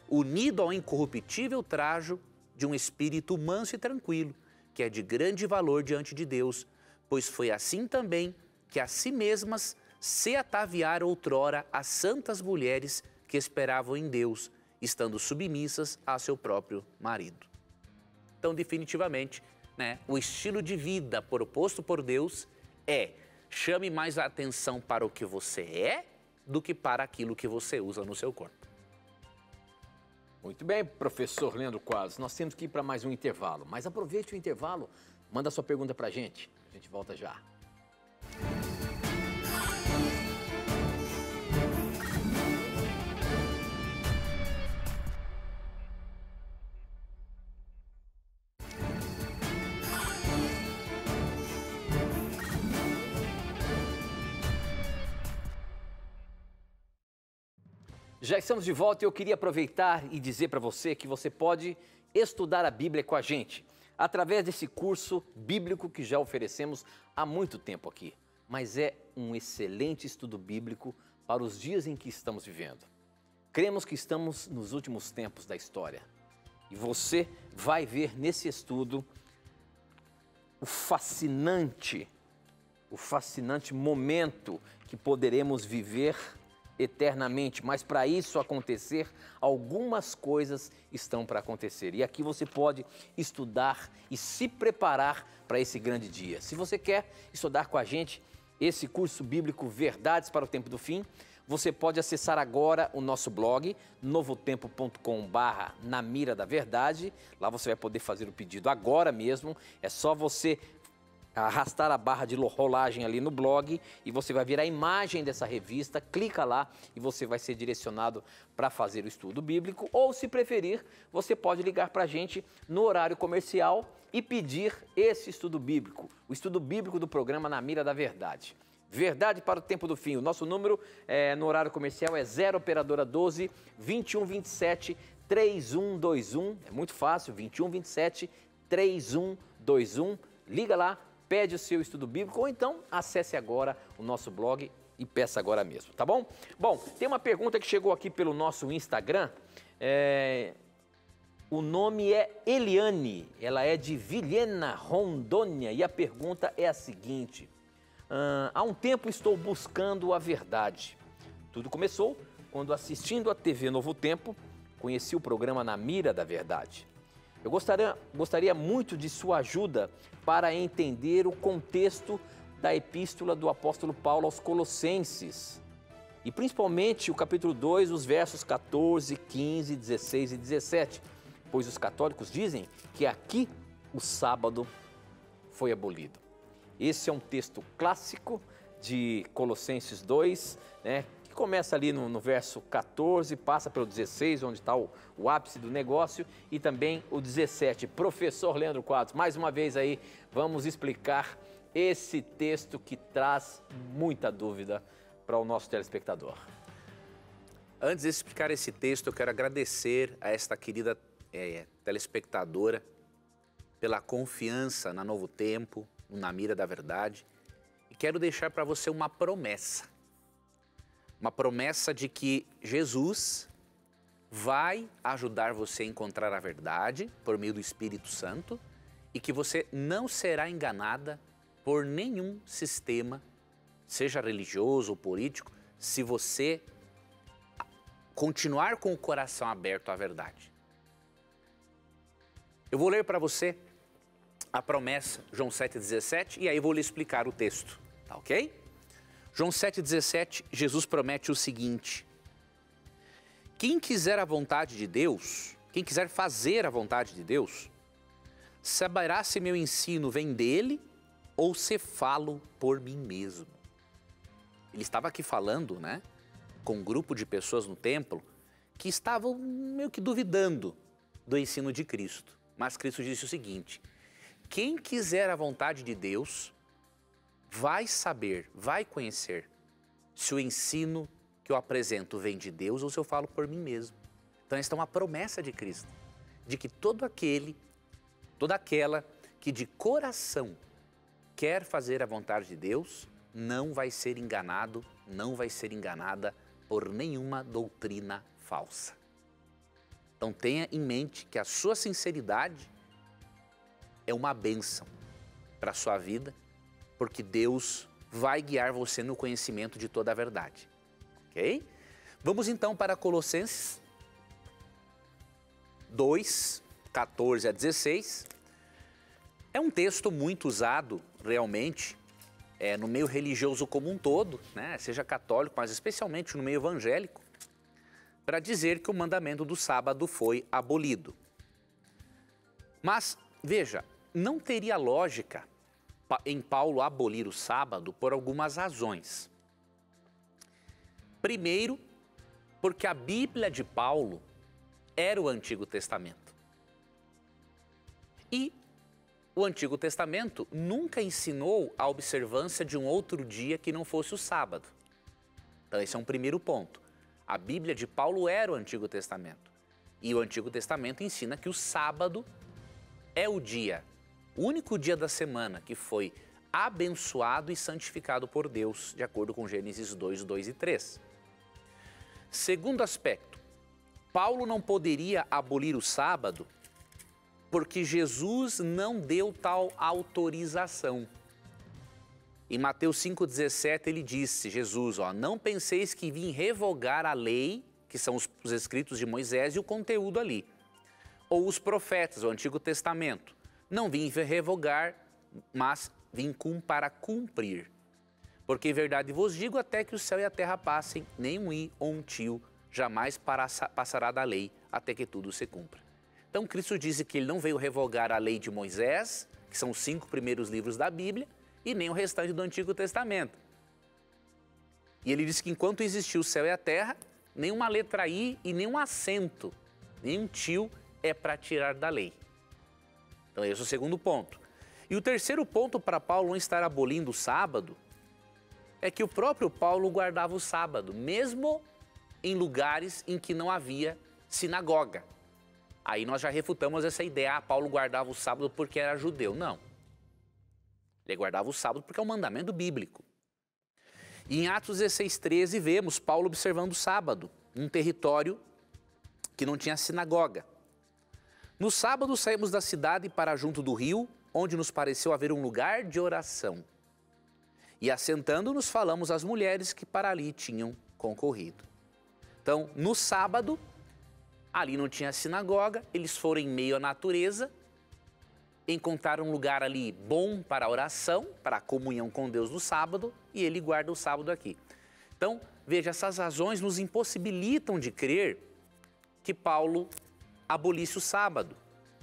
S2: unido ao incorruptível trajo de um espírito manso e tranquilo, que é de grande valor diante de Deus, pois foi assim também que a si mesmas se ataviaram outrora as santas mulheres que esperavam em Deus, estando submissas a seu próprio marido. Então, definitivamente, né, o estilo de vida proposto por Deus chame mais a atenção para o que você é do que para aquilo que você usa no seu corpo.
S1: Muito bem, professor Leandro Quadros, nós temos que ir para mais um intervalo, mas aproveite o intervalo, manda sua pergunta para a gente volta já. Já estamos de volta e eu queria aproveitar e dizer para você que você pode estudar a Bíblia com a gente, através desse curso bíblico que já oferecemos há muito tempo aqui. Mas é um excelente estudo bíblico para os dias em que estamos vivendo. Cremos que estamos nos últimos tempos da história. E você vai ver nesse estudo o fascinante momento que poderemos viver eternamente, mas para isso acontecer, algumas coisas estão para acontecer. E aqui você pode estudar e se preparar para esse grande dia. Se você quer estudar com a gente esse curso bíblico Verdades para o Tempo do Fim, você pode acessar agora o nosso blog, novotempo.com/na mira da verdade. Lá você vai poder fazer o pedido agora mesmo. É só você arrastar a barra de rolagem ali no blog e você vai ver a imagem dessa revista, clica lá e você vai ser direcionado para fazer o estudo bíblico, ou se preferir, você pode ligar para a gente no horário comercial e pedir esse estudo bíblico, o estudo bíblico do programa Na Mira da Verdade. Verdade para o Tempo do Fim. O nosso número no horário comercial é 0 operadora 12 2127 3121. É muito fácil, 2127 3121. Liga lá, pede o seu estudo bíblico ou então acesse agora o nosso blog e peça agora mesmo, tá bom? Bom, tem uma pergunta que chegou aqui pelo nosso Instagram. O nome é Eliane, ela é de Vilhena, Rondônia, e a pergunta é a seguinte: há um tempo estou buscando a verdade. Tudo começou quando, assistindo a TV Novo Tempo, conheci o programa Na Mira da Verdade. Eu gostaria muito de sua ajuda para entender o contexto da epístola do apóstolo Paulo aos Colossenses, e principalmente o capítulo 2, os versos 14, 15, 16 e 17, pois os católicos dizem que aqui o sábado foi abolido. Esse é um texto clássico de Colossenses 2, né, que começa ali no verso 14, passa pelo 16, onde está o ápice do negócio, e também o 17. Professor Leandro Quadros, mais uma vez aí, vamos explicar esse texto que traz muita dúvida para o nosso telespectador.
S2: Antes de explicar esse texto, eu quero agradecer a esta querida telespectadora pela confiança na Novo Tempo, Na Mira da Verdade, e quero deixar para você uma promessa de que Jesus vai ajudar você a encontrar a verdade por meio do Espírito Santo e que você não será enganada por nenhum sistema, seja religioso ou político, se você continuar com o coração aberto à verdade. Eu vou ler para você a promessa, João 7,17, e aí vou lhe explicar o texto, tá ok? João 7,17, Jesus promete o seguinte: quem quiser a vontade de Deus, quem quiser fazer a vontade de Deus, saberá se meu ensino vem dele ou se falo por mim mesmo? Ele estava aqui falando, né, com um grupo de pessoas no templo que estavam meio que duvidando do ensino de Cristo. Mas Cristo disse o seguinte: quem quiser a vontade de Deus vai saber, vai conhecer se o ensino que eu apresento vem de Deus ou se eu falo por mim mesmo. Então esta é uma promessa de Cristo, de que todo aquele, toda aquela que de coração quer fazer a vontade de Deus, não vai ser enganado, não vai ser enganada por nenhuma doutrina falsa. Então tenha em mente que a sua sinceridade é uma bênção para a sua vida, porque Deus vai guiar você no conhecimento de toda a verdade. Ok? Vamos então para Colossenses 2, 14 a 16. É um texto muito usado realmente no meio religioso como um todo, né? Seja católico, mas especialmente no meio evangélico, para dizer que o mandamento do sábado foi abolido. Mas, veja, não teria lógica em Paulo abolir o sábado por algumas razões. Primeiro, porque a Bíblia de Paulo era o Antigo Testamento. E o Antigo Testamento nunca ensinou a observância de um outro dia que não fosse o sábado. Então esse é um primeiro ponto. A Bíblia de Paulo era o Antigo Testamento. E o Antigo Testamento ensina que o sábado é o dia, o único dia da semana que foi abençoado e santificado por Deus, de acordo com Gênesis 2, 2 e 3. Segundo aspecto, Paulo não poderia abolir o sábado porque Jesus não deu tal autorização. Em Mateus 5,17 ele disse, Jesus, não penseis que vim revogar a lei, que são os escritos de Moisés e o conteúdo ali, ou os profetas, o Antigo Testamento. Não vim revogar, mas vim para cumprir. Porque em verdade vos digo, até que o céu e a terra passem, nem um i ou um tio jamais passará da lei, até que tudo se cumpra. Então Cristo disse que ele não veio revogar a lei de Moisés, que são os 5 primeiros livros da Bíblia, e nem o restante do Antigo Testamento. E ele disse que enquanto existiu o céu e a terra, nenhuma letra i e nenhum acento, nenhum tio é para tirar da lei. Então esse é o segundo ponto. E o terceiro ponto para Paulo não estar abolindo o sábado é que o próprio Paulo guardava o sábado, mesmo em lugares em que não havia sinagoga. Aí nós já refutamos essa ideia, Paulo guardava o sábado porque era judeu. Não. Ele guardava o sábado porque é um mandamento bíblico. E em Atos 16:13 vemos Paulo observando o sábado, num território que não tinha sinagoga. No sábado saímos da cidade para junto do rio, onde nos pareceu haver um lugar de oração. E assentando-nos falamos às mulheres que para ali tinham concorrido. Então, no sábado, ali não tinha sinagoga, eles foram em meio à natureza, encontraram um lugar ali bom para a oração, para a comunhão com Deus no sábado, e ele guarda o sábado aqui. Então, veja, essas razões nos impossibilitam de crer que Paulo abolisse o sábado,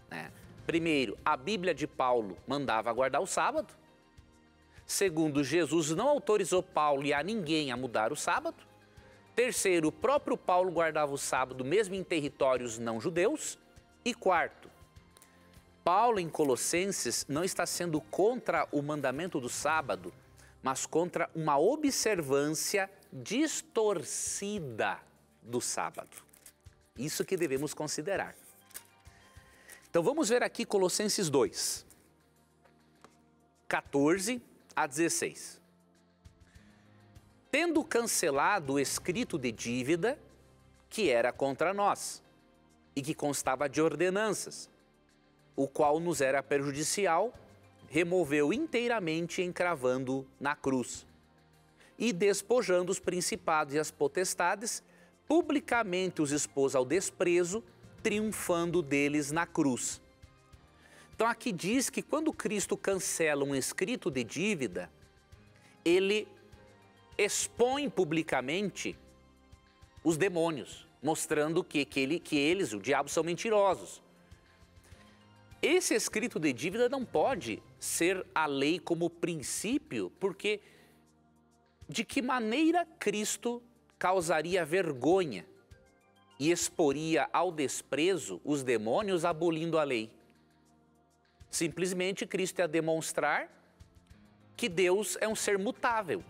S2: né? Primeiro, a Bíblia de Paulo mandava guardar o sábado. Segundo, Jesus não autorizou Paulo e a ninguém a mudar o sábado. Terceiro, o próprio Paulo guardava o sábado mesmo em territórios não judeus. E quarto, Paulo em Colossenses não está sendo contra o mandamento do sábado, mas contra uma observância distorcida do sábado. Isso que devemos considerar. Então vamos ver aqui Colossenses 2, 14 a 16. Tendo cancelado o escrito de dívida que era contra nós e que constava de ordenanças, o qual nos era prejudicial, removeu inteiramente encravando na cruz e despojando os principados e as potestades, publicamente os expôs ao desprezo, triunfando deles na cruz. Então aqui diz que quando Cristo cancela um escrito de dívida, ele expõe publicamente os demônios, mostrando que eles, o diabo, são mentirosos. esse escrito de dívida não pode ser a lei como princípio, porque de que maneira Cristo causaria vergonha e exporia ao desprezo os demônios abolindo a lei? Simplesmente Cristo ia demonstrar que Deus é um ser mutável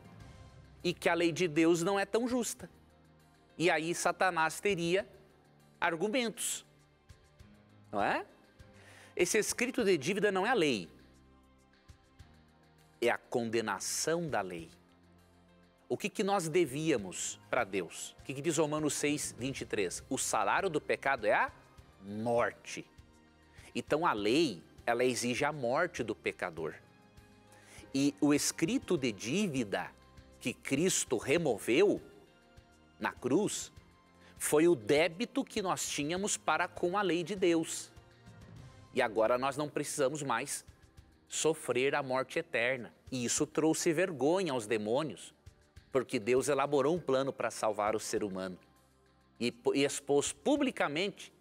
S2: e que a lei de Deus não é tão justa. E aí Satanás teria argumentos, não é? Esse escrito de dívida não é a lei, é a condenação da lei. O que nós devíamos para Deus? O que diz Romanos 6, 23? O salário do pecado é a morte. Então a lei, ela exige a morte do pecador. E o escrito de dívida que Cristo removeu na cruz foi o débito que nós tínhamos para com a lei de Deus. E agora nós não precisamos mais sofrer a morte eterna. E isso trouxe vergonha aos demônios, porque Deus elaborou um plano para salvar o ser humano e expôs publicamente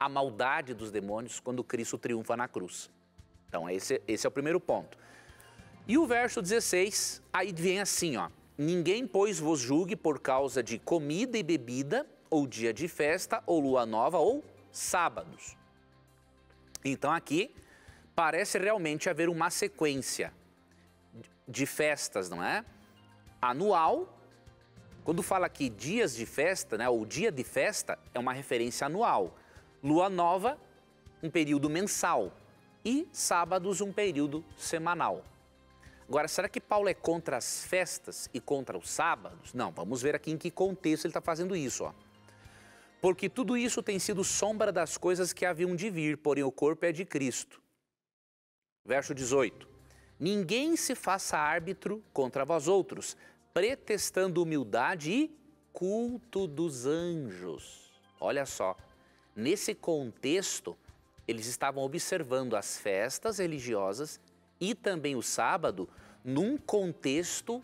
S2: a maldade dos demônios quando Cristo triunfa na cruz. Então esse é o primeiro ponto. E o verso 16, aí vem assim, ó: ninguém, pois, vos julgue por causa de comida e bebida, ou dia de festa, ou lua nova, ou sábados. Então aqui parece realmente haver uma sequência de festas, não é? Anual. Quando fala aqui dias de festa, né, ou dia de festa, é uma referência anual. Lua nova, um período mensal. E sábados, um período semanal. Agora, será que Paulo é contra as festas e contra os sábados? Não, vamos ver aqui em que contexto ele está fazendo isso, ó. Porque tudo isso tem sido sombra das coisas que haviam de vir, porém o corpo é de Cristo. Verso 18. Ninguém se faça árbitro contra vós outros, pretextando humildade e culto dos anjos. Olha só, nesse contexto, eles estavam observando as festas religiosas e também o sábado num contexto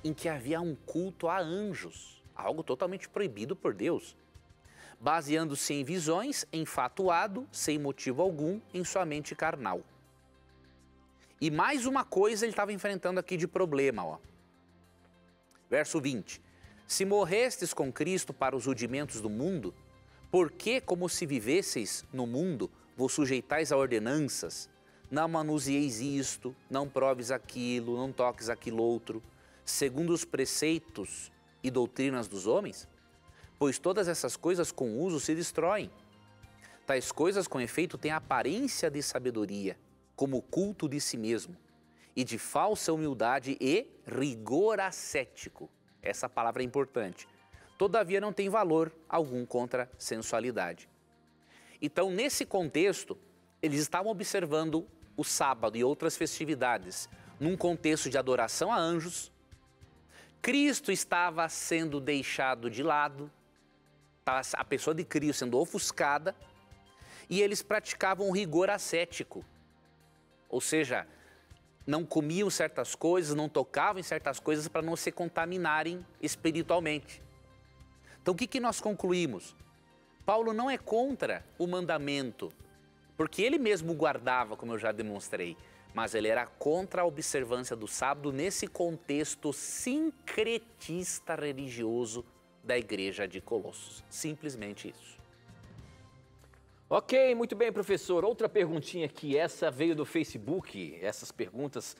S2: em que havia um culto a anjos, algo totalmente proibido por Deus, baseando-se em visões, enfatuado, sem motivo algum, em sua mente carnal. E mais uma coisa ele estava enfrentando aqui de problema, ó. Verso 20. Se morrestes com Cristo para os rudimentos do mundo, por que, como se vivesseis no mundo, vos sujeitais a ordenanças? Não manusieis isto, não proves aquilo, não toques aquilo outro, segundo os preceitos e doutrinas dos homens? Pois todas essas coisas com uso se destroem. Tais coisas, com efeito, têm aparência de sabedoria, como o culto de si mesmo, e de falsa humildade e rigor ascético. Essa palavra é importante. Todavia não tem valor algum contra a sensualidade. Então, nesse contexto, eles estavam observando o sábado e outras festividades num contexto de adoração a anjos. Cristo estava sendo deixado de lado, a pessoa de Cristo sendo ofuscada, e eles praticavam um rigor ascético. Ou seja, não comiam certas coisas, não tocavam em certas coisas para não se contaminarem espiritualmente. Então o que nós concluímos? Paulo não é contra o mandamento, porque ele mesmo guardava, como eu já demonstrei, mas ele era contra a observância do sábado nesse contexto sincretista religioso da igreja de Colossos. Simplesmente isso.
S1: Ok, muito bem, professor. Outra perguntinha aqui, essa veio do Facebook. Essas perguntas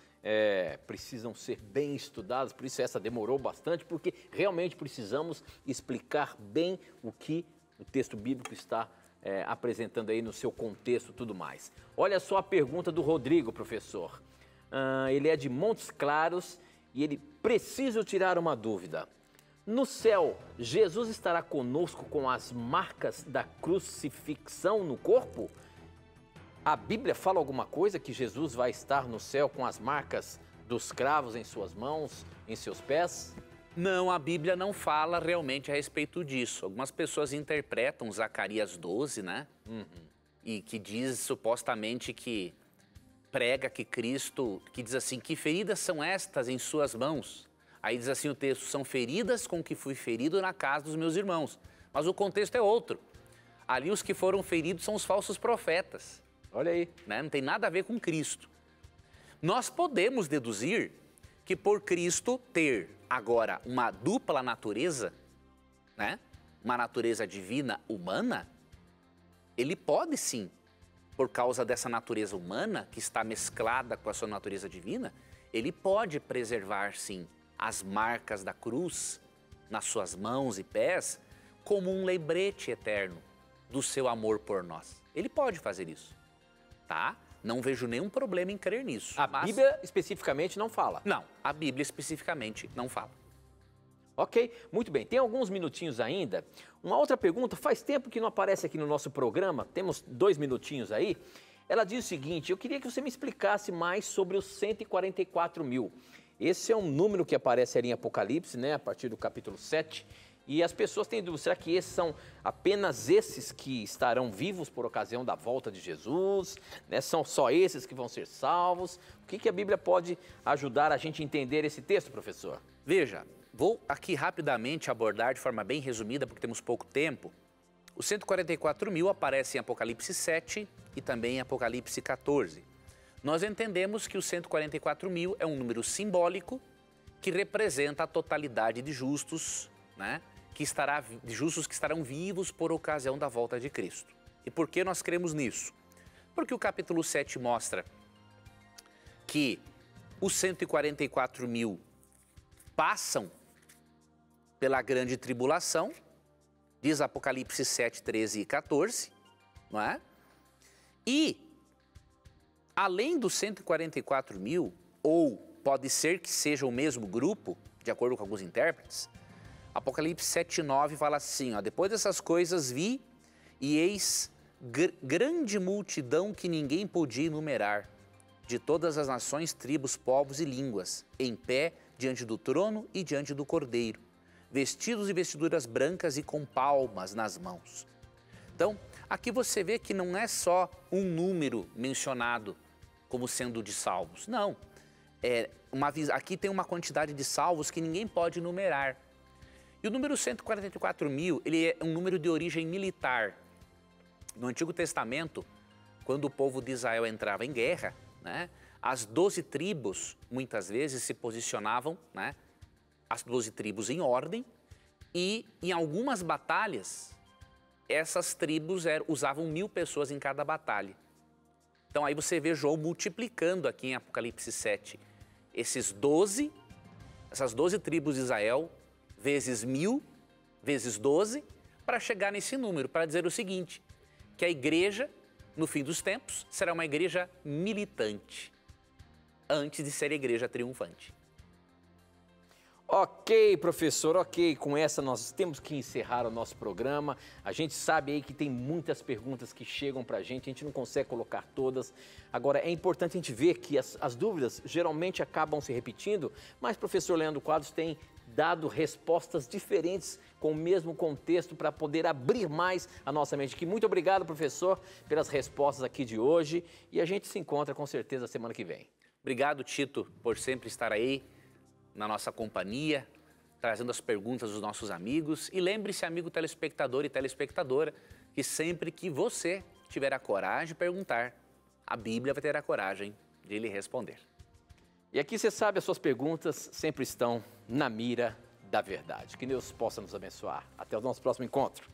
S1: precisam ser bem estudadas, por isso essa demorou bastante, porque realmente precisamos explicar bem o que o texto bíblico está apresentando aí no seu contexto e tudo mais. Olha só a pergunta do Rodrigo, professor. Ele é de Montes Claros e ele precisa tirar uma dúvida. No céu, Jesus estará conosco com as marcas da crucifixão no corpo? A Bíblia fala alguma coisa que Jesus vai estar no céu com as marcas dos cravos em suas mãos, em seus pés?
S2: Não, a Bíblia não fala realmente a respeito disso. Algumas pessoas interpretam Zacarias 12, né? E que diz supostamente que prega que Cristo, que diz assim, que feridas são estas em suas mãos? Aí diz assim o texto, são feridas com que fui ferido na casa dos meus irmãos. Mas o contexto é outro. Ali os que foram feridos são os falsos profetas.
S1: Olha aí.
S2: Né? Não tem nada a ver com Cristo. Nós podemos deduzir que por Cristo ter agora uma dupla natureza, né? Uma natureza divina humana, ele pode sim, por causa dessa natureza humana que está mesclada com a sua natureza divina, ele pode preservar sim as marcas da cruz nas suas mãos e pés como um lembrete eterno do seu amor por nós. Ele pode fazer isso, tá? Não vejo nenhum problema em crer nisso.
S1: A Bíblia especificamente não fala.
S2: Não, a Bíblia especificamente não fala.
S1: Ok, muito bem. Tem alguns minutinhos ainda. Uma outra pergunta, faz tempo que não aparece aqui no nosso programa, temos 2 minutinhos aí. Ela diz o seguinte, eu queria que você me explicasse mais sobre os 144 mil. Esse é um número que aparece ali em Apocalipse, né, a partir do capítulo 7. E as pessoas têm dúvida, será que esses são apenas esses que estarão vivos por ocasião da volta de Jesus? Né? São só esses que vão ser salvos? O que a Bíblia pode ajudar a gente a entender esse texto, professor?
S2: Veja, vou aqui rapidamente abordar de forma bem resumida, porque temos pouco tempo. Os 144 mil aparecem em Apocalipse 7 e também em Apocalipse 14. Nós entendemos que os 144 mil é um número simbólico que representa a totalidade de justos, né? De justos que estarão vivos por ocasião da volta de Cristo. E por que nós cremos nisso? Porque o capítulo 7 mostra que os 144 mil passam pela grande tribulação, diz Apocalipse 7, 13 e 14, não é? E, além dos 144 mil, ou pode ser que seja o mesmo grupo, de acordo com alguns intérpretes, Apocalipse 7, 9 fala assim, ó, depois dessas coisas vi e eis grande multidão que ninguém podia enumerar, de todas as nações, tribos, povos e línguas, em pé diante do trono e diante do Cordeiro, vestidos de vestiduras brancas e com palmas nas mãos. Então, aqui você vê que não é só um número mencionado como sendo de salvos, não. Aqui tem uma quantidade de salvos que ninguém pode numerar. E o número 144 mil, ele é um número de origem militar. No Antigo Testamento, quando o povo de Israel entrava em guerra, né, as 12 tribos, muitas vezes, se posicionavam, né, as 12 tribos em ordem, e em algumas batalhas, essas tribos usavam 1000 pessoas em cada batalha. Então aí você vê João multiplicando aqui em Apocalipse 7, essas 12 tribos de Israel, vezes 1000, vezes 12, para chegar nesse número, para dizer o seguinte, que a igreja, no fim dos tempos, será uma igreja militante, antes de ser igreja triunfante.
S1: Ok, professor, ok. Com essa nós temos que encerrar o nosso programa. A gente sabe aí que tem muitas perguntas que chegam para a gente não consegue colocar todas. Agora, é importante a gente ver que as dúvidas geralmente acabam se repetindo, mas o professor Leandro Quadros tem dado respostas diferentes com o mesmo contexto para poder abrir mais a nossa mente. Muito obrigado, professor, pelas respostas aqui de hoje e a gente se encontra com certeza semana que vem.
S2: Obrigado, Tito, por sempre estar aí na nossa companhia, trazendo as perguntas dos nossos amigos. E lembre-se, amigo telespectador e telespectadora, que sempre que você tiver a coragem de perguntar, a Bíblia vai ter a coragem de lhe responder.
S1: E aqui você sabe, as suas perguntas sempre estão na mira da verdade. Que Deus possa nos abençoar. Até o nosso próximo encontro.